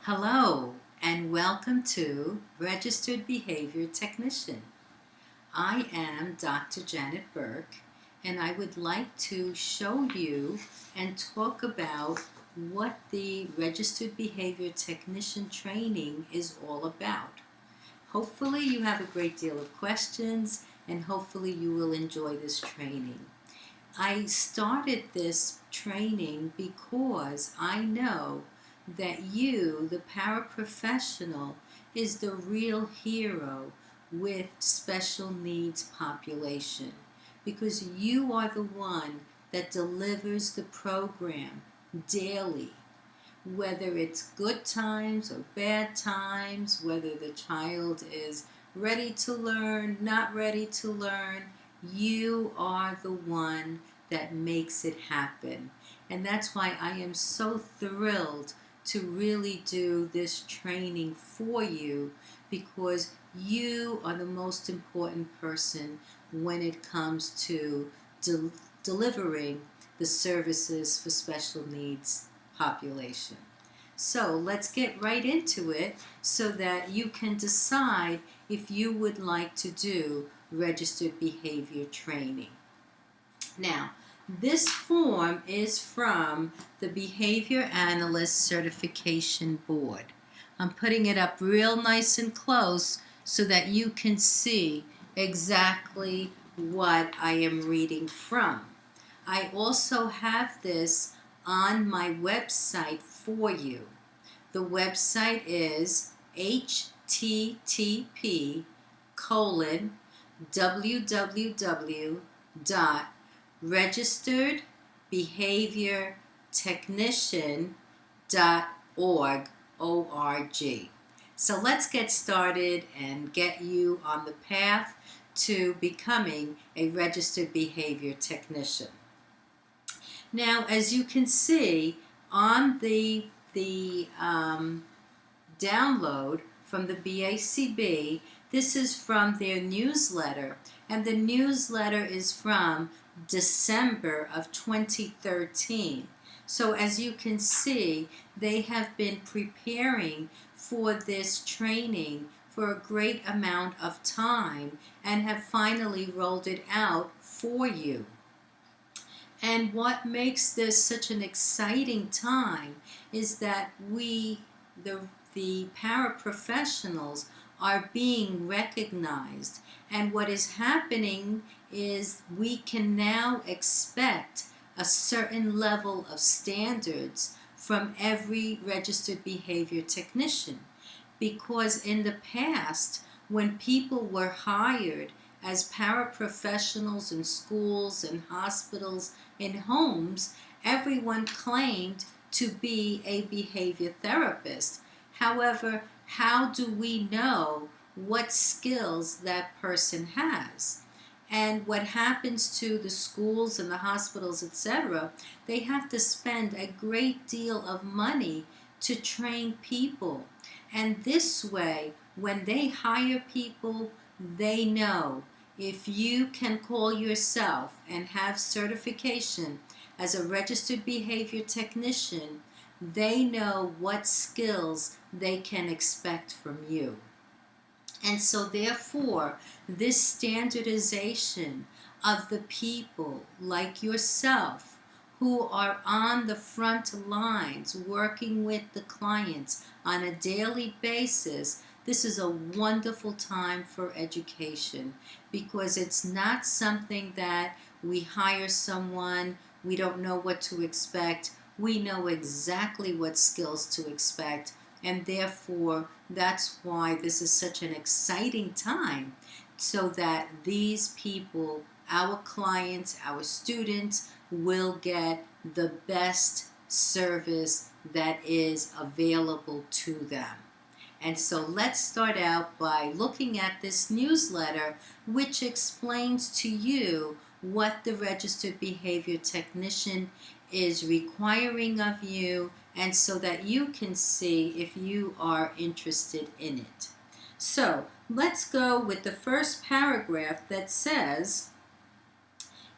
Hello and welcome to Registered Behavior Technician. I am Dr. Janet Burke and I would like to show you and talk about what the Registered Behavior Technician training is all about. Hopefully you have a great deal of questions and hopefully you will enjoy this training. I started this training because I know that you, the paraprofessional, is the real hero with special needs population because you are the one that delivers the program daily, whether it's good times or bad times, whether the child is ready to learn, not ready to learn. You are the one that makes it happen. And that's why I am so thrilled to really do this training for you, because you are the most important person when it comes to delivering the services for special needs population. So let's get right into it so that you can decide if you would like to do registered behavior training. Now, this form is from the Behavior Analyst Certification Board. I'm putting it up real nice and close so that you can see exactly what I am reading from. I also have this on my website for you. The website is http://registeredbehaviortechnician.org. So let's get started and get you on the path to becoming a registered behavior technician. Now, as you can see on the download from the BACB, this is from their newsletter, and the newsletter is from December of 2013. So as you can see, they have been preparing for this training for a great amount of time and have finally rolled it out for you. And what makes this such an exciting time is that we, the paraprofessionals, are being recognized. And what is happening is we can now expect a certain level of standards from every registered behavior technician. Because in the past, when people were hired as paraprofessionals in schools and hospitals and homes, everyone claimed to be a behavior therapist. However, how do we know what skills that person has? And what happens to the schools and the hospitals, etc., they have to spend a great deal of money to train people. And this way, when they hire people, they know if you can call yourself and have certification as a registered behavior technician, they know what skills they can expect from you. And so therefore, this standardization of the people like yourself who are on the front lines working with the clients on a daily basis, this is a wonderful time for education, because it's not something that we hire someone, we don't know what to expect. We know exactly what skills to expect, and therefore that's why this is such an exciting time, so that these people, our clients, our students, will get the best service that is available to them. And so let's start out by looking at this newsletter, which explains to you what the registered behavior technician is requiring of you, and so that you can see if you are interested in it. So let's go with the first paragraph that says,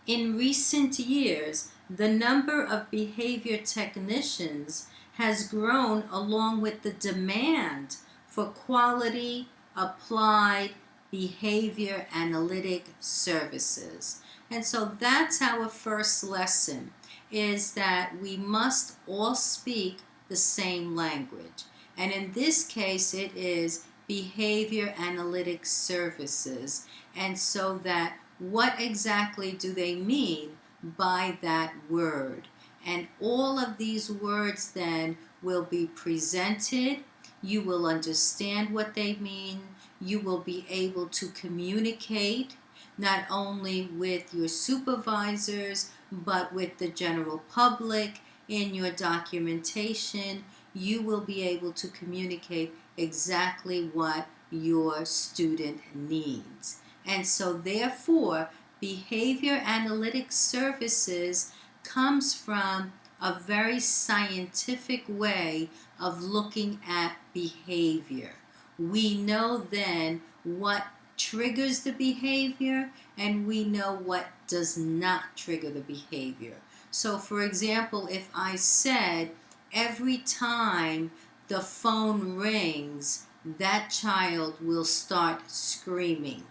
in recent years, the number of behavior technicians has grown along with the demand for quality, applied, behavior analytic services. And so that's our first lesson, is that we must all speak the same language. And in this case, it is behavior analytic services. And so that what exactly do they mean by that word? And all of these words then will be presented. You will understand what they mean. You will be able to communicate not only with your supervisors, but with the general public. In your documentation, you will be able to communicate exactly what your student needs. And so therefore, behavior analytics services comes from a very scientific way of looking at behavior. We know then what triggers the behavior, and we know what does not trigger the behavior. So for example, if I said every time the phone rings, that child will start screaming.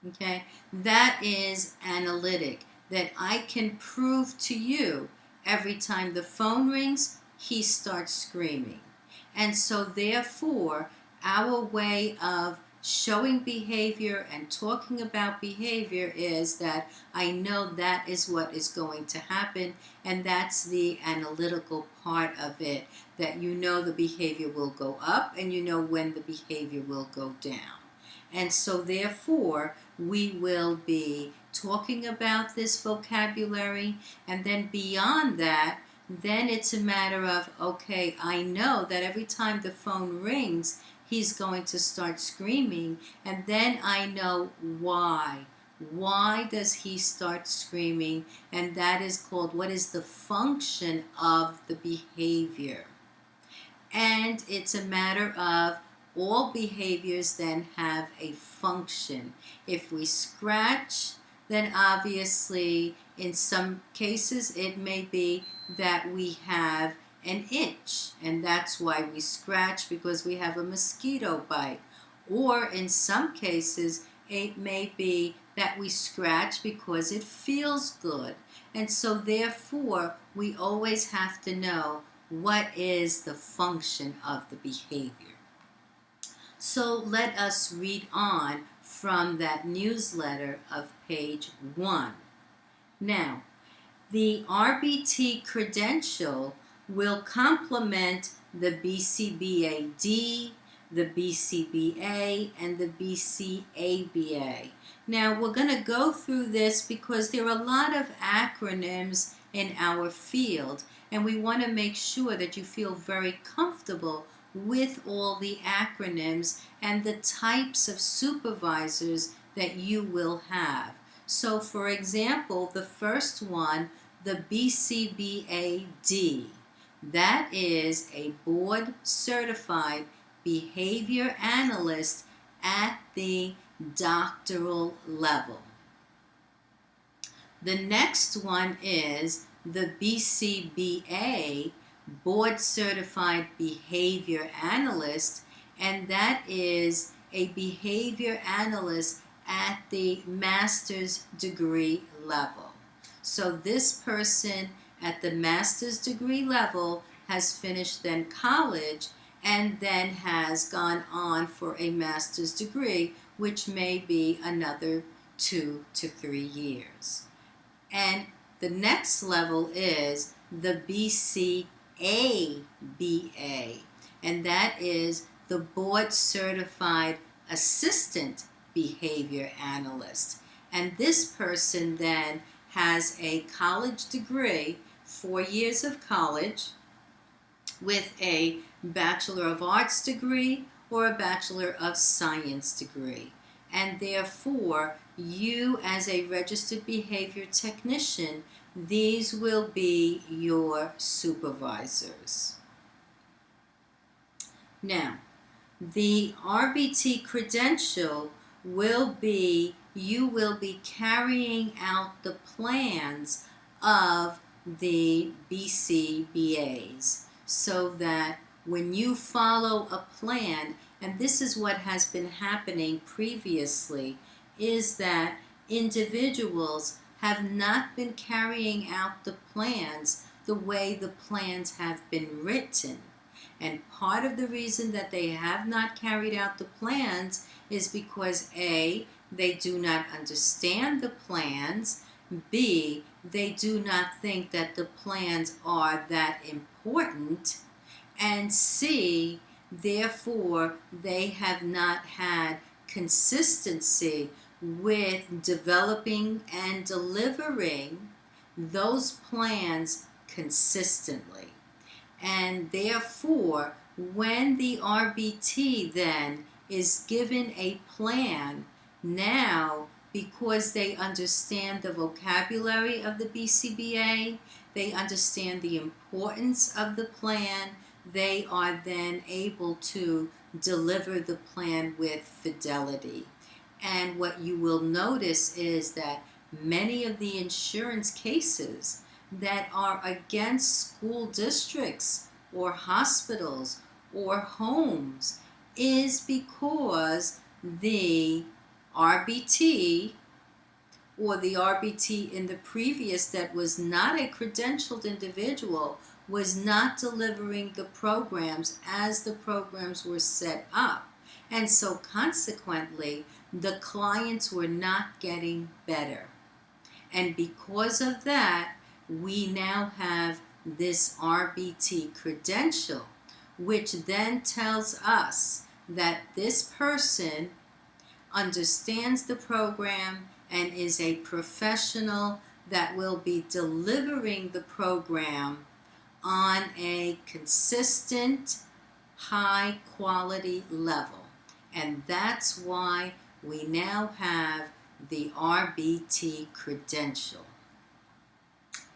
Okay, that is analytic, that I can prove to you every time the phone rings, he starts screaming. And so therefore, our way of showing behavior and talking about behavior is that I know that is what is going to happen, and that's the analytical part of it, that you know the behavior will go up and you know when the behavior will go down. And so therefore, we will be talking about this vocabulary, and then beyond that, then it's a matter of, okay, I know that every time the phone rings, he's going to start screaming, and then I know why. Why does he start screaming? And that is called, what is the function of the behavior? And it's a matter of, all behaviors then have a function. If we scratch, then obviously in some cases it may be that we have an itch, and that's why we scratch, because we have a mosquito bite. Or in some cases it may be that we scratch because it feels good. And so therefore we always have to know what is the function of the behavior. So let us read on from that newsletter of page 1. Now, the RBT credential will complement the BCBA-D, the BCBA, and the BCABA. Now, we're going to go through this because there are a lot of acronyms in our field, and we want to make sure that you feel very comfortable with all the acronyms and the types of supervisors that you will have. So for example, the first one, the BCBA-D, that is a board certified behavior analyst at the doctoral level. The next one is the BCBA, board certified behavior analyst, and that is a behavior analyst at the master's degree level. So this person at the master's degree level has finished then college and then has gone on for a master's degree, which may be another 2 to 3 years. And the next level is the BCABA, and that is the board certified assistant behavior analyst. And this person then has a college degree, 4 years of college, with a Bachelor of Arts degree or a Bachelor of Science degree. And therefore, you as a registered behavior technician, these will be your supervisors. Now, the RBT credential will be, you will be carrying out the plans of the BCBAs, so that when you follow a plan, and this is what has been happening previously, is that individuals have not been carrying out the plans the way the plans have been written. And part of the reason that they have not carried out the plans is because A, they do not understand the plans, B, they do not think that the plans are that important, and C, therefore, they have not had consistency with developing and delivering those plans consistently. And therefore, when the RBT then is given a plan, now, because they understand the vocabulary of the BCBA, they understand the importance of the plan, they are then able to deliver the plan with fidelity. And what you will notice is that many of the insurance cases that are against school districts or hospitals or homes is because the RBT, or the RBT in the previous that was not a credentialed individual, was not delivering the programs as the programs were set up. And so consequently, the clients were not getting better. And because of that, we now have this RBT credential, which then tells us that this person understands the program and is a professional that will be delivering the program on a consistent, high quality level. And that's why we now have the RBT credential.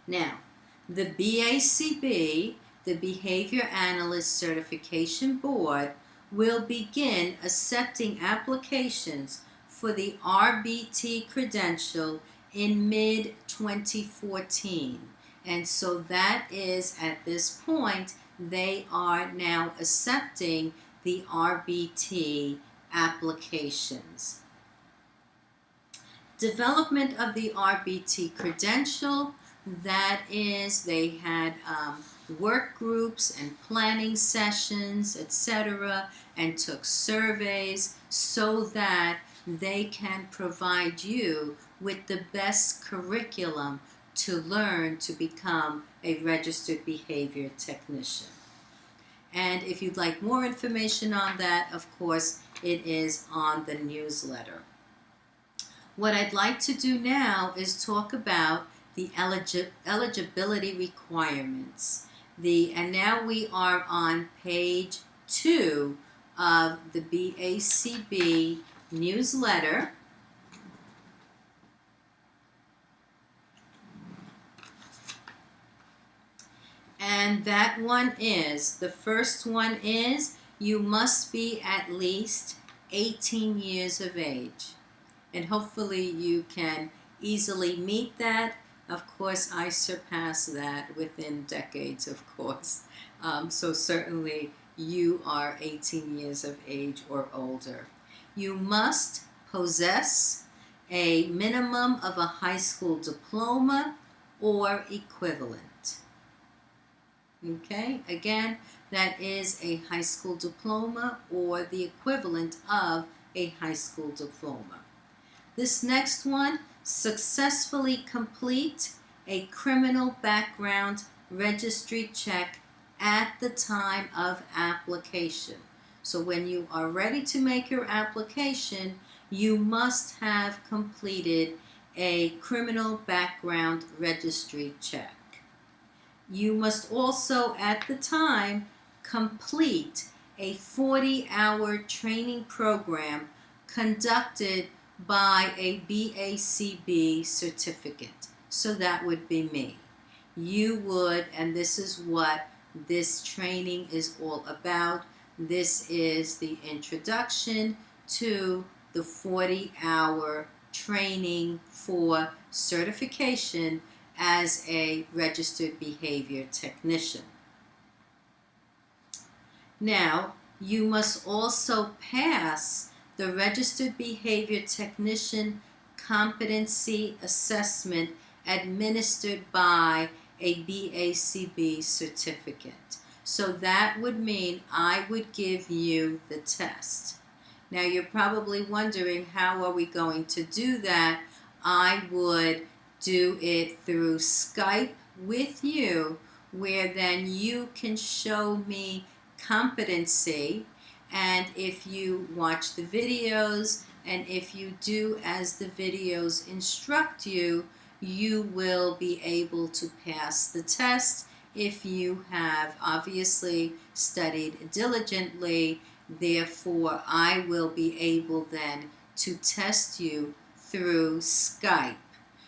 Now, the BACB, the Behavior Analyst Certification Board, will begin accepting applications for the RBT credential in mid-2014. And so that is, at this point, they are now accepting the RBT applications. Development of the RBT credential, that is, they had work groups and planning sessions, etc., and took surveys so that they can provide you with the best curriculum to learn to become a registered behavior technician. And if you'd like more information on that, of course, it is on the newsletter. What I'd like to do now is talk about the eligibility requirements. And now we are on page 2 of the BACB newsletter. And that one is, the first one is, you must be at least 18 years of age. And hopefully you can easily meet that. Of course, I surpass that within decades, of course. So certainly you are 18 years of age or older. You must possess a minimum of a high school diploma or equivalent. Okay, again, that is a high school diploma or the equivalent of a high school diploma. This next one, successfully complete a criminal background registry check at the time of application. So when you are ready to make your application, you must have completed a criminal background registry check. You must also, at the time, complete a 40-hour training program conducted by a BACB certificate. So that would be me. You would, and this is what this training is all about. This is the introduction to the 40-hour training for certification as a registered behavior technician. Now, you must also pass the Registered Behavior Technician Competency Assessment administered by a BACB certificate. So that would mean I would give you the test. Now you're probably wondering, how are we going to do that? I would do it through Skype with you, where then you can show me competency, and if you watch the videos and if you do as the videos instruct you, you will be able to pass the test if you have obviously studied diligently. Therefore, I will be able then to test you through Skype.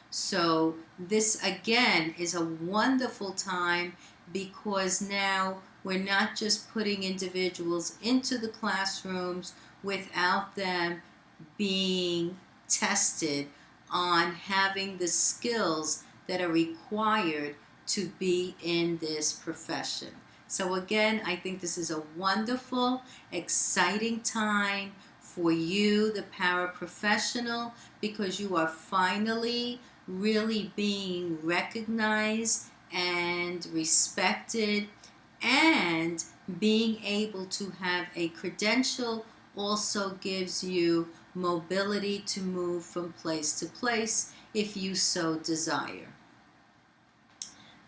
So this again is a wonderful time, because now we're not just putting individuals into the classrooms without them being tested on having the skills that are required to be in this profession. So again, I think this is a wonderful, exciting time for you, the paraprofessional, because you are finally really being recognized and respected, and being able to have a credential also gives you mobility to move from place to place if you so desire.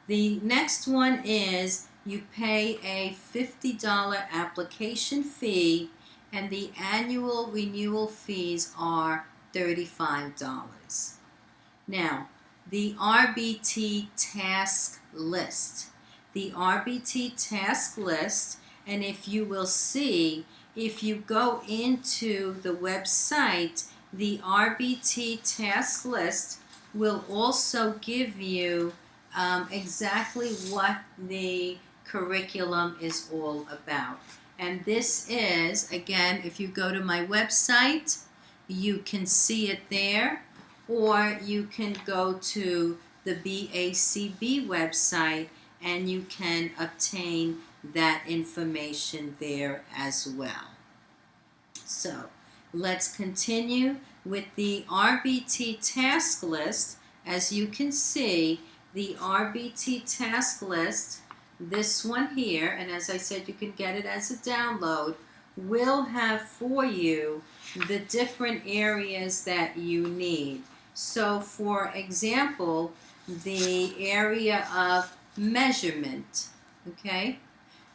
The next one is you pay a $50 application fee, and the annual renewal fees are $35. Now, the RBT task list. The RBT task list, and if you will see, if you go into the website, the RBT task list will also give you exactly what the curriculum is all about. And this is, again, if you go to my website, you can see it there, or you can go to the BACB website and you can obtain that information there as well. So let's continue with the RBT task list. As you can see, the RBT task list, this one here, and as I said, you can get it as a download, will have for you the different areas that you need. So for example, the area of measurement, okay?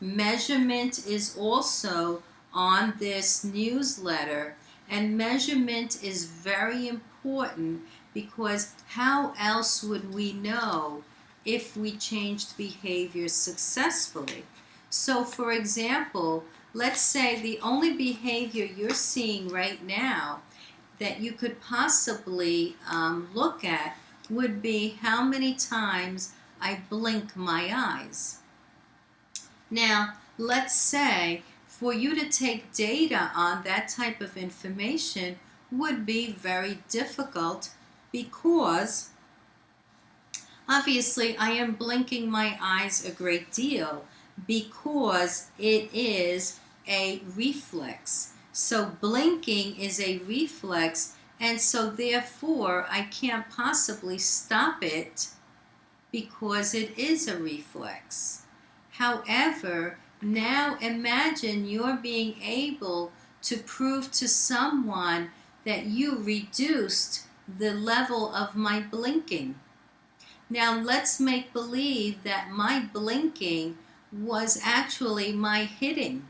Measurement is also on this newsletter, and measurement is very important, because how else would we know if we changed behavior successfully? So for example, let's say the only behavior you're seeing right now that you could possibly look at would be how many times I blink my eyes. Now, let's say for you to take data on that type of information would be very difficult, because obviously I am blinking my eyes a great deal because it is a reflex. So blinking is a reflex, and so therefore I can't possibly stop it because it is a reflex. However, now imagine you're being able to prove to someone that you reduced the level of my blinking. Now let's make believe that my blinking was actually my hitting.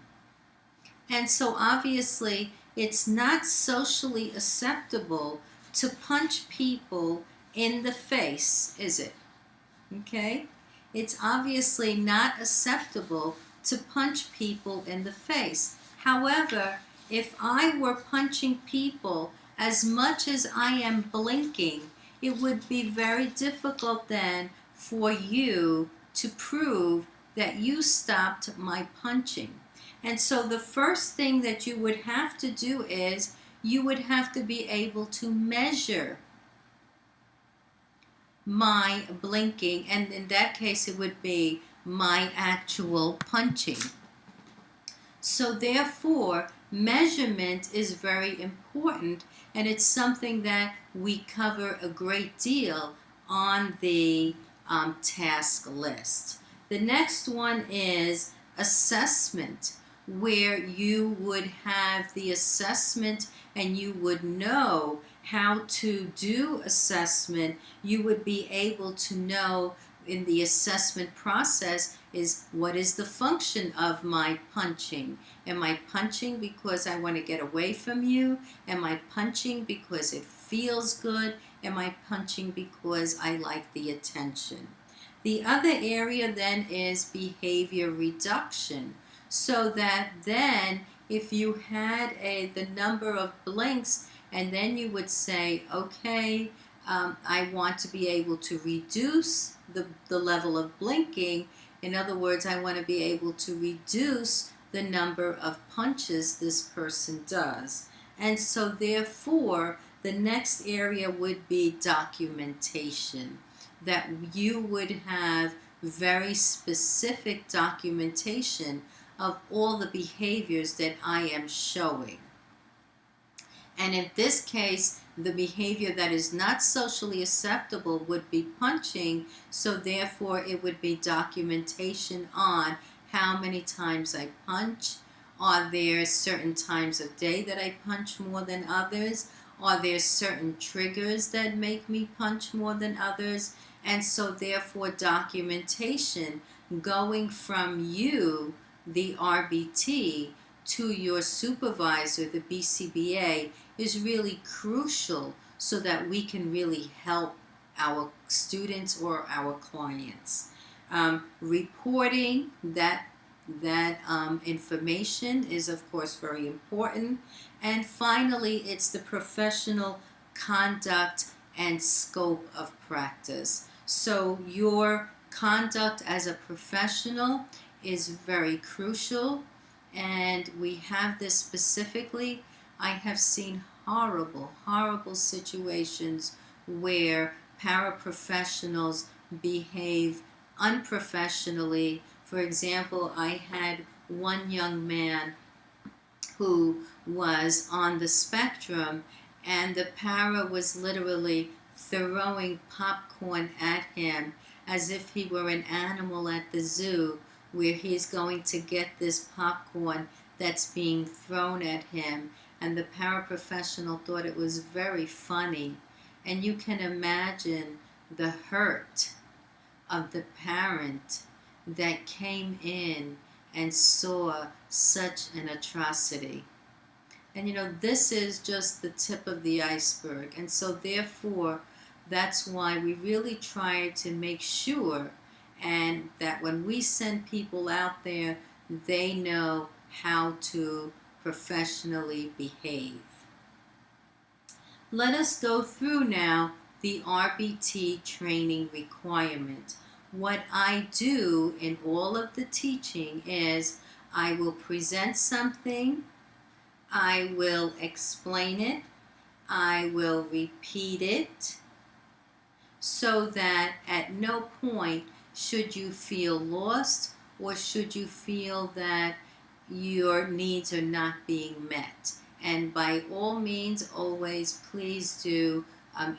And so obviously it's not socially acceptable to punch people in the face, is it? Okay? It's obviously not acceptable to punch people in the face. However, if I were punching people as much as I am blinking, it would be very difficult then for you to prove that you stopped my punching. And so the first thing that you would have to do is you would have to be able to measure my blinking, and in that case it would be my actual punching. So therefore, measurement is very important, and it's something that we cover a great deal on the task list. The next one is assessment, where you would have the assessment and you would know how to do assessment. You would be able to know in the assessment process is what is the function of my punching. Am I punching because I want to get away from you? Am I punching because it feels good? Am I punching because I like the attention? The other area then is behavior reduction, so that then if you had the number of blinks, and then you would say, okay, I want to be able to reduce the level of blinking. In other words, I want to be able to reduce the number of punches this person does. And so therefore, the next area would be documentation, that you would have very specific documentation of all the behaviors that I am showing. And in this case, the behavior that is not socially acceptable would be punching, so therefore it would be documentation on how many times I punch. Are there certain times of day that I punch more than others? Are there certain triggers that make me punch more than others? And so therefore documentation going from you, the RBT, to your supervisor, the BCBA, is really crucial so that we can really help our students or our clients. Reporting that information is of course very important. And finally, it's the professional conduct and scope of practice. So your conduct as a professional is very crucial, and we have this specifically. I have seen horrible situations where paraprofessionals behave unprofessionally. For example, I had one young man who was on the spectrum, and the para was literally throwing popcorn at him as if he were an animal at the zoo, where he's going to get this popcorn that's being thrown at him. And the paraprofessional thought it was very funny. And you can imagine the hurt of the parent that came in and saw such an atrocity. And this is just the tip of the iceberg. And so therefore, that's why we really try to make sure and that when we send people out there, they know how to professionally behave. Let us go through now the RBT training requirement. What I do in all of the teaching is I will present something, I will explain it, I will repeat it, so that at no point should you feel lost or should you feel that your needs are not being met. And by all means, always please do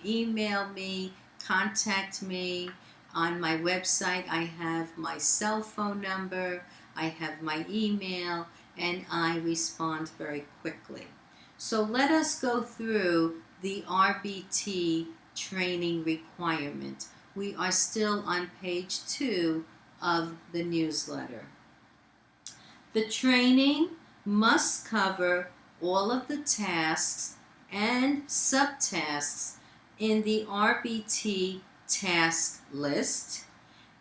email me, contact me. On my website, I have my cell phone number, I have my email, and I respond very quickly. So let us go through the RBT training requirement. We are still on page 2 of the newsletter. The training must cover all of the tasks and subtasks in the RBT task list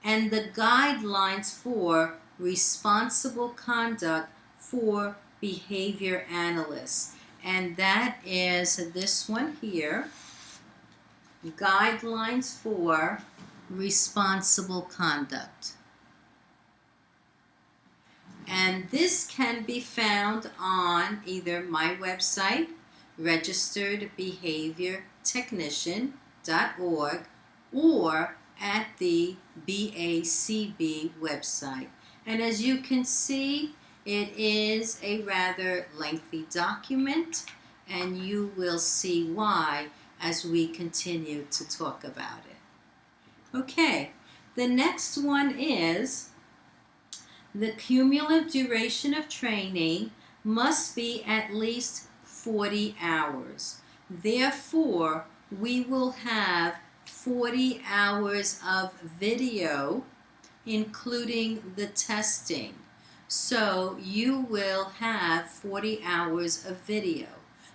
and the guidelines for responsible conduct for behavior analysts. And that is this one here. Guidelines for responsible conduct. And this can be found on either my website, registeredbehaviortechnician.org, or at the BACB website. And as you can see, it is a rather lengthy document, and you will see why as we continue to talk about it. Okay, the next one is the cumulative duration of training must be at least 40 hours. Therefore, we will have 40 hours of video, including the testing. So you will have 40 hours of video.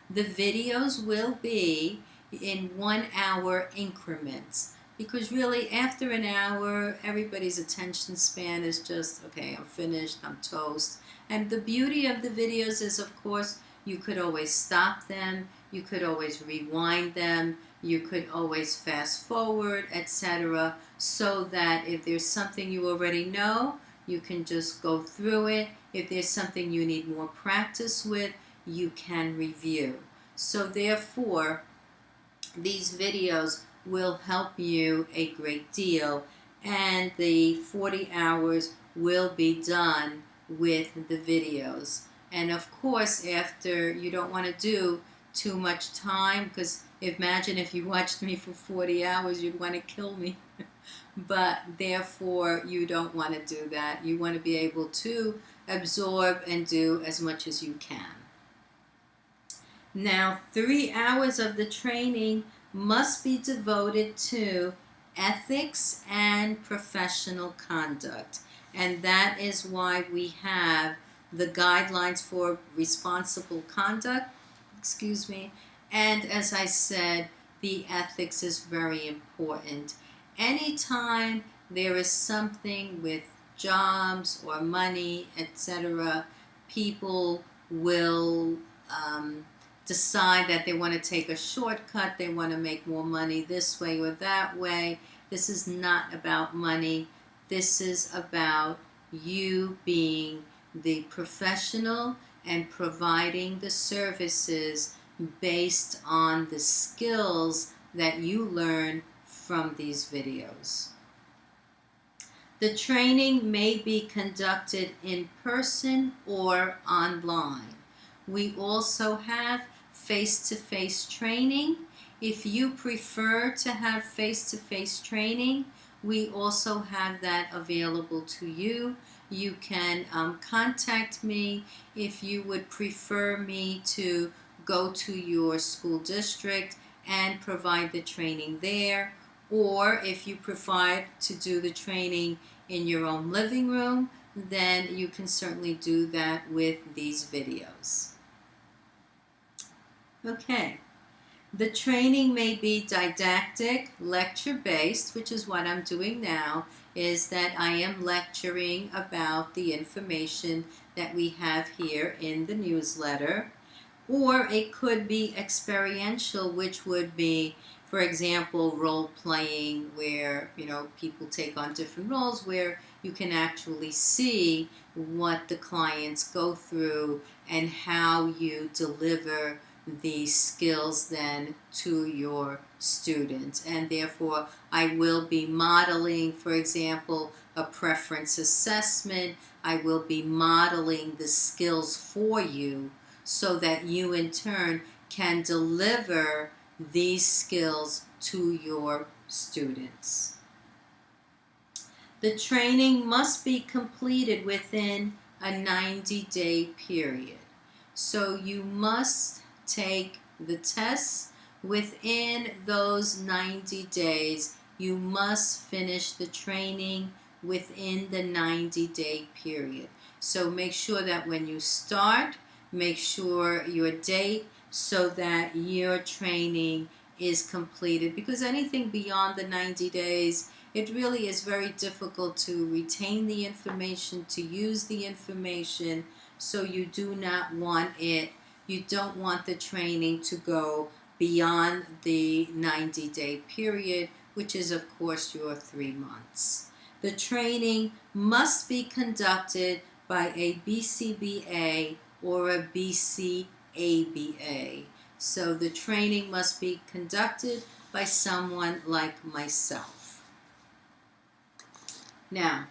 The videos will be in 1 hour increments, because really after an hour everybody's attention span is just, okay, I'm finished, I'm toast. And the beauty of the videos is, of course, you could always stop them, you could always rewind them, you could always fast forward, etc., so that if there's something you already know, you can just go through it. If there's something you need more practice with, you can review. So therefore, these videos will help you a great deal, and the 40 hours will be done with the videos. And of course, after, you don't want to do too much time, because imagine if you watched me for 40 hours, you'd want to kill me. But therefore, you don't want to do that. You want to be able to absorb and do as much as you can. Now, 3 hours of the training must be devoted to ethics and professional conduct. And that is why we have the guidelines for responsible conduct, and as I said, the ethics is very important. Anytime there is something with jobs or money, etc., people will decide that they want to take a shortcut, they want to make more money this way or that way. This is not about money. This is about you being the professional and providing the services based on the skills that you learn from these videos. The training may be conducted in person or online. We also have face-to-face training. If you prefer to have face-to-face training, we also have that available to you. You can contact me if you would prefer me to go to your school district and provide the training there, or if you prefer to do the training in your own living room, then you can certainly do that with these videos. Okay, the training may be didactic, lecture-based, which is what I'm doing now, is that I am lecturing about the information that we have here in the newsletter. Or it could be experiential, which would be, for example, role-playing, where, people take on different roles, where you can actually see what the clients go through and how you deliver these skills then to your students. And therefore, I will be modeling, for example, a preference assessment. I will be modeling the skills for you so that you in turn can deliver these skills to your students. The training must be completed within a 90-day period. So you must take the tests within those 90 days. You must finish the training within the 90-day period. So make sure that when you start, make sure your date so that your training is completed, because anything beyond the 90 days, it really is very difficult to retain the information, to use the information. So you do not want it, you don't want the training to go beyond the 90-day period, which is of course your 3 months. The training must be conducted by a BCBA or a BCABA. So the training must be conducted by someone like myself. Now,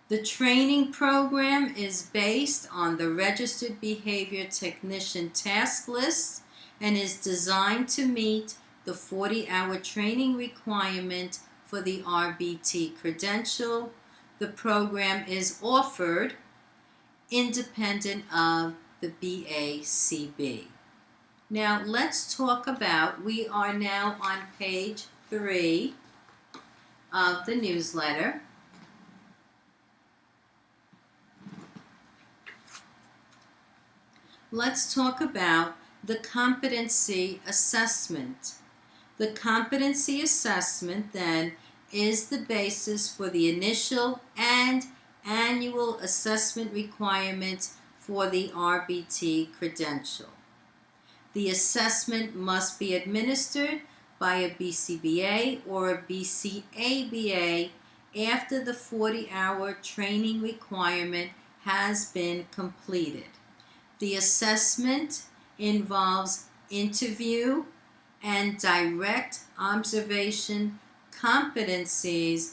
the training program is based on the Registered Behavior Technician task list and is designed to meet the 40-hour training requirement for the RBT credential. The program is offered independent of the BACB. Now let's talk about, we are now on page 3 of the newsletter. Let's talk about the competency assessment. The competency assessment then is the basis for the initial and annual assessment requirements for the RBT credential. The assessment must be administered by a BCBA or a BCABA after the 40-hour training requirement has been completed. The assessment involves interview and direct observation competencies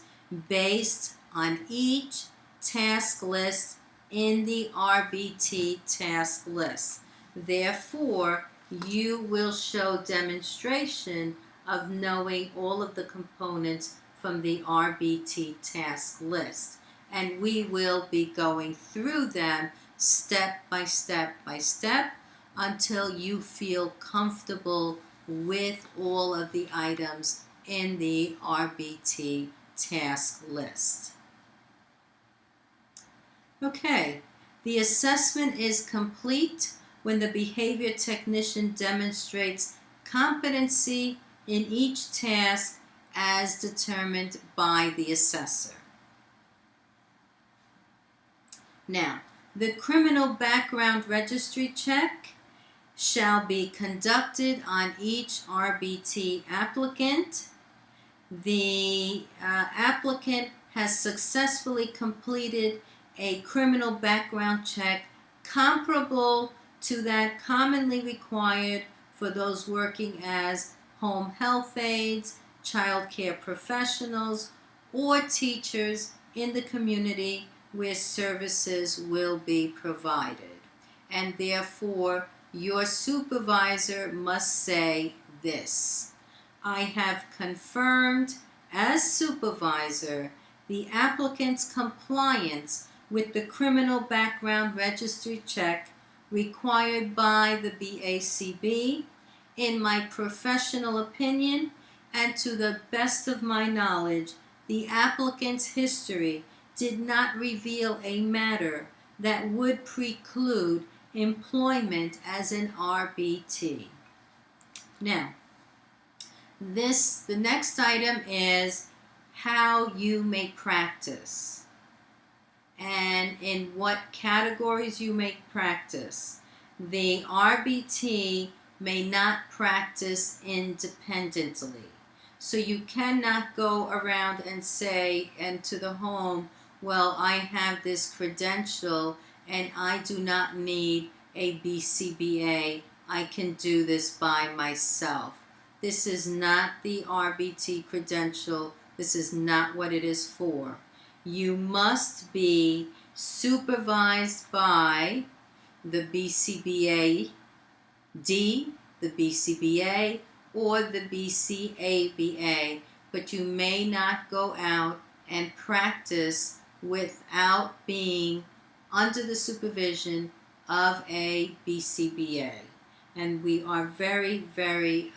based on each task list in the RBT task list. Therefore, you will show demonstration of knowing all of the components from the RBT task list. And we will be going through them step by step by step until you feel comfortable with all of the items in the RBT task list. Okay, the assessment is complete when the behavior technician demonstrates competency in each task as determined by the assessor. Now, the criminal background registry check shall be conducted on each RBT applicant. The applicant has successfully completed a criminal background check comparable to that commonly required for those working as home health aides, child care professionals, or teachers in the community where services will be provided. And therefore, your supervisor must say this: I have confirmed as supervisor the applicant's compliance with the criminal background registry check required by the BACB. In my professional opinion, and to the best of my knowledge, the applicant's history did not reveal a matter that would preclude employment as an RBT. Now, the next item is how you may practice and in what categories you may practice. The RBT may not practice independently. So you cannot go around and say, and to the home, well, I have this credential and I do not need a BCBA. I can do this by myself. This is not the RBT credential. This is not what it is for. You must be supervised by the BCBA D, the BCBA, or the BCABA, but you may not go out and practice without being under the supervision of a BCBA. And we are very, very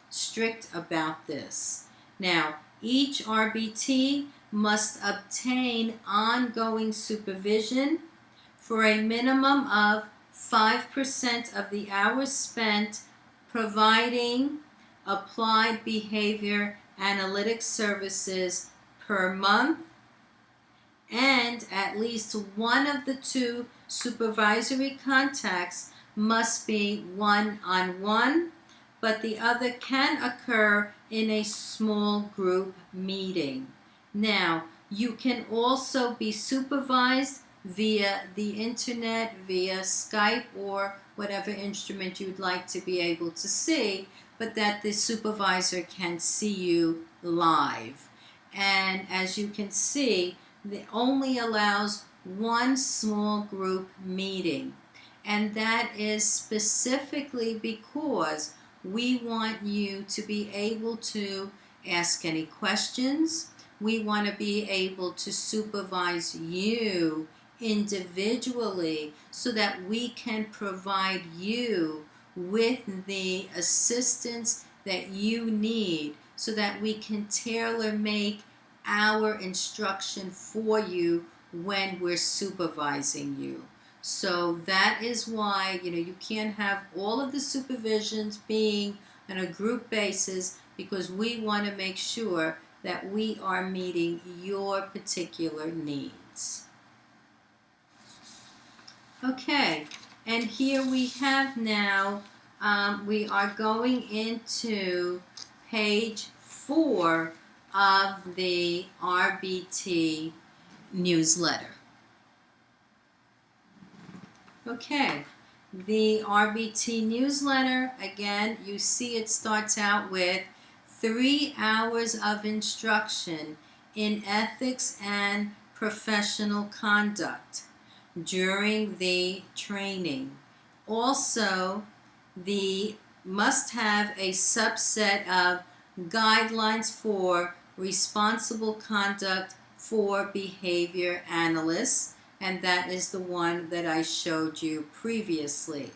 strict about this. Now, each RBT must obtain ongoing supervision for a minimum of 5% of the hours spent providing applied behavior analytics services per month, and at least one of the two supervisory contacts must be one-on-one, but the other can occur in a small group meeting. Now, you can also be supervised via the internet, via Skype, or whatever instrument you'd like to be able to see, but that the supervisor can see you live. And as you can see, it only allows one small group meeting. And that is specifically because we want you to be able to ask any questions. We want to be able to supervise you individually so that we can provide you with the assistance that you need so that we can tailor make our instruction for you when we're supervising you. So that is why, you can't have all of the supervisions being on a group basis, because we want to make sure that we are meeting your particular needs. Okay, and here we have now, we are going into page 4 of the RBT newsletter. Okay, the RBT newsletter, again, you see it starts out with 3 hours of instruction in ethics and professional conduct during the training. Also, the must have a subset of guidelines for responsible conduct for behavior analysts, and that is the one that I showed you previously.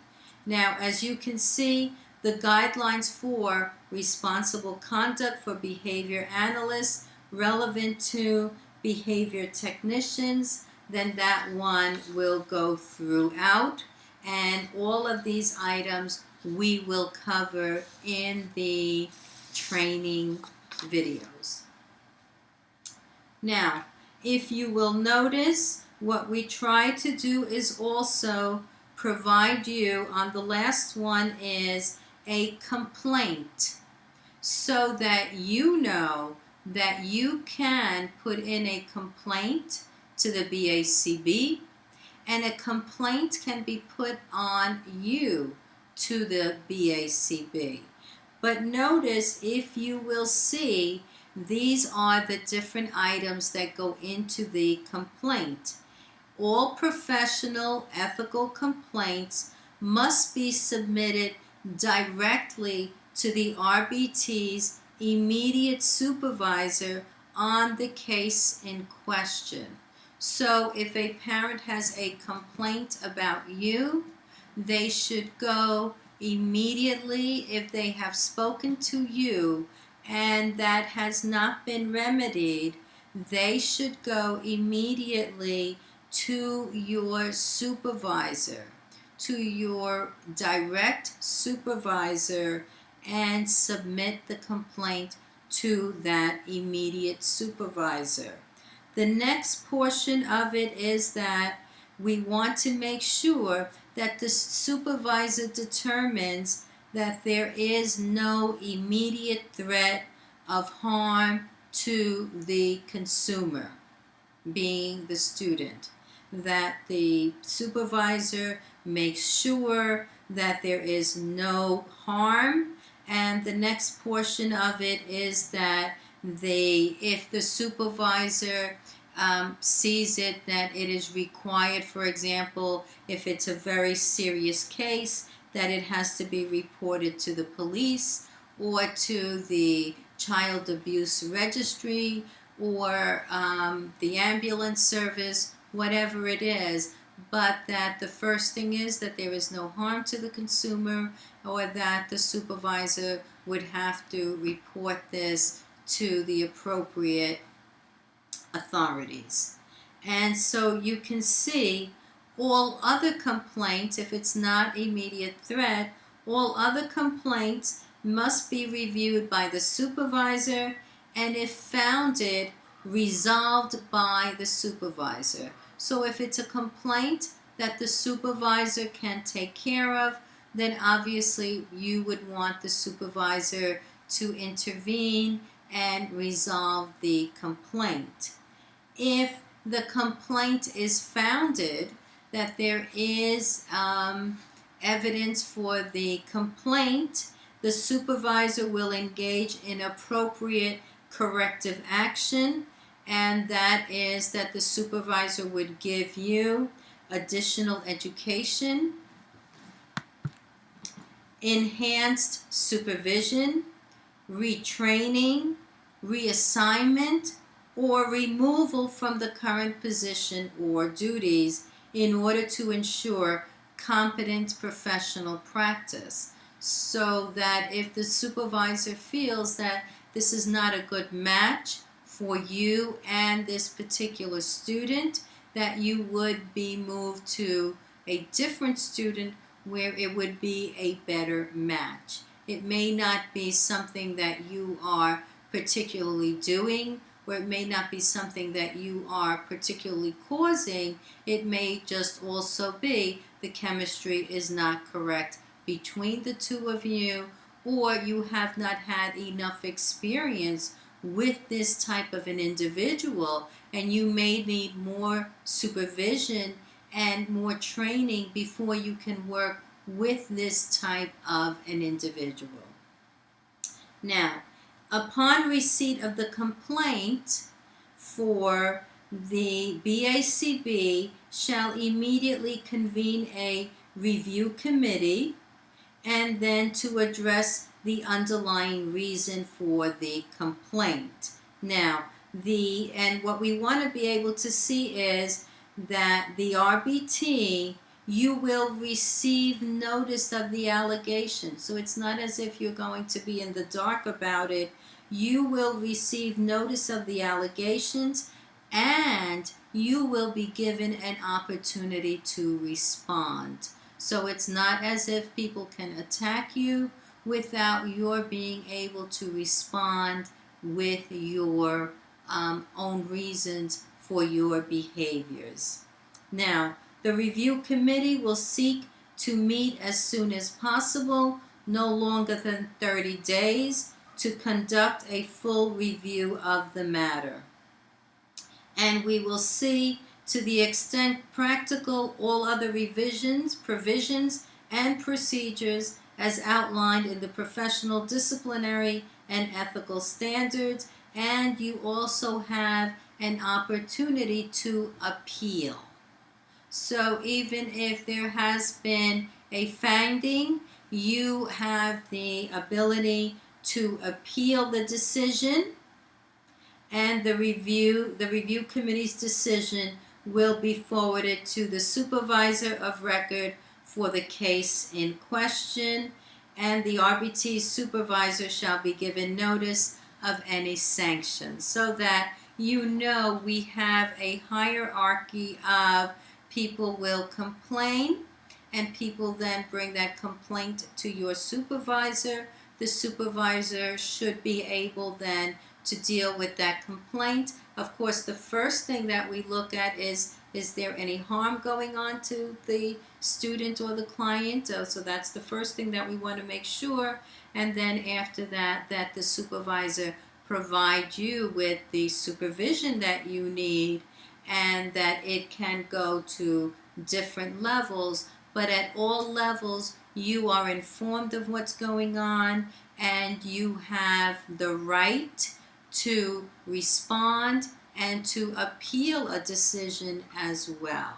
Now, as you can see, the guidelines for responsible conduct for behavior analysts relevant to behavior technicians, then that one will go throughout, and all of these items we will cover in the training videos. Now, if you will notice, what we try to do is also provide you, on the last one is a complaint, so that you know that you can put in a complaint to the BACB, and a complaint can be put on you to the BACB. But notice, if you will see, these are the different items that go into the complaint. All professional ethical complaints must be submitted directly to the RBT's immediate supervisor on the case in question. So if a parent has a complaint about you, they should go immediately. If they have spoken to you and that has not been remedied, they should go immediately to your supervisor, to your direct supervisor, and submit the complaint to that immediate supervisor. The next portion of it is that we want to make sure that the supervisor determines that there is no immediate threat of harm to the consumer, being the student. That the supervisor makes sure that there is no harm. And the next portion of it is that if the supervisor sees it that it is required, for example, if it's a very serious case, that it has to be reported to the police or to the child abuse registry or the ambulance service, whatever it is, but that the first thing is that there is no harm to the consumer, or that the supervisor would have to report this to the appropriate authorities. And so you can see all other complaints, if it's not immediate threat, all other complaints must be reviewed by the supervisor, and if founded, resolved by the supervisor. So if it's a complaint that the supervisor can take care of, then obviously you would want the supervisor to intervene and resolve the complaint. If the complaint is founded, that there is evidence for the complaint, the supervisor will engage in appropriate corrective action, and that is that the supervisor would give you additional education, enhanced supervision, retraining, reassignment, or removal from the current position or duties in order to ensure competent professional practice. So that if the supervisor feels that this is not a good match for you and this particular student, that you would be moved to a different student where it would be a better match. It may not be something that you are particularly doing, or it may not be something that you are particularly causing. It may just also be the chemistry is not correct between the two of you, or you have not had enough experience with this type of an individual, and you may need more supervision and more training before you can work with this type of an individual. Now, upon receipt of the complaint for the BACB shall immediately convene a review committee and then to address the underlying reason for the complaint. Now, what we want to be able to see is that the RBT, you will receive notice of the allegation. So it's not as if you're going to be in the dark about it. You will receive notice of the allegations, and you will be given an opportunity to respond. So it's not as if people can attack you without your being able to respond with your own reasons for your behaviors. Now, the review committee will seek to meet as soon as possible, no longer than 30 days, to conduct a full review of the matter. And we will see, to the extent practical, all other revisions, provisions, and procedures as outlined in the professional, disciplinary, and ethical standards, and you also have an opportunity to appeal. So even if there has been a finding, you have the ability to appeal the decision, and the review committee's decision will be forwarded to the supervisor of record for the case in question, and the RBT supervisor shall be given notice of any sanctions, so that you know we have a hierarchy of people will complain, and people then bring that complaint to your supervisor. The supervisor should be able then to deal with that complaint. Of course, the first thing that we look at is there any harm going on to the student or the client? So that's the first thing that we want to make sure. And then after that, that the supervisor provide you with the supervision that you need, and that it can go to different levels, but at all levels you are informed of what's going on, and you have the right to respond and to appeal a decision as well.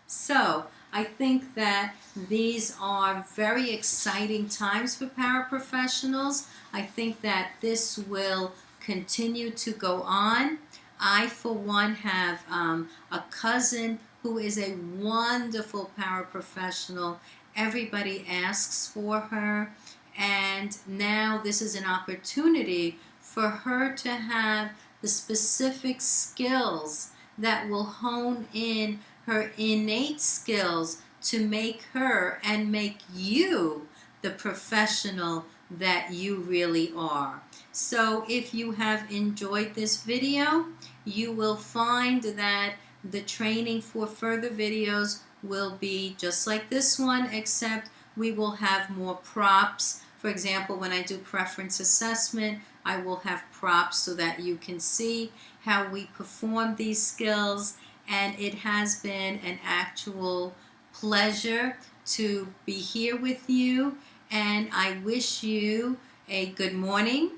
So I think that these are very exciting times for paraprofessionals. I think that this will continue to go on. I, for one, have a cousin who is a wonderful paraprofessional. Everybody asks for her, and now this is an opportunity for her to have the specific skills that will hone in her innate skills to make her and make you the professional that you really are. So if you have enjoyed this video, you will find that the training for further videos will be just like this one, except we will have more props. For example, when I do preference assessment, I will have props so that you can see how we perform these skills. And it has been an actual pleasure to be here with you. and I wish you a good morning,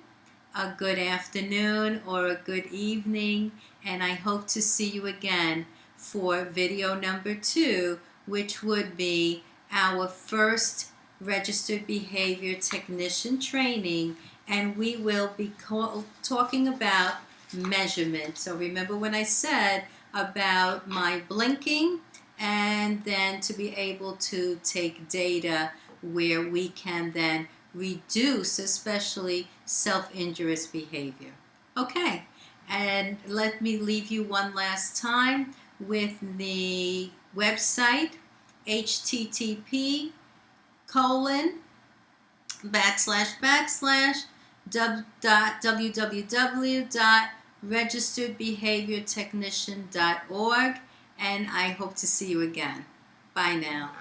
a good afternoon, or a good evening, and I hope to see you again for video number 2, which would be our first registered behavior technician training, and we will be talking about measurement. So remember when I said about my blinking, and then to be able to take data where we can then reduce especially self-injurious behavior. Okay, and let me leave you one last time with the website, http://www.registeredbehaviortechnician.org, and I hope to see you again. Bye now.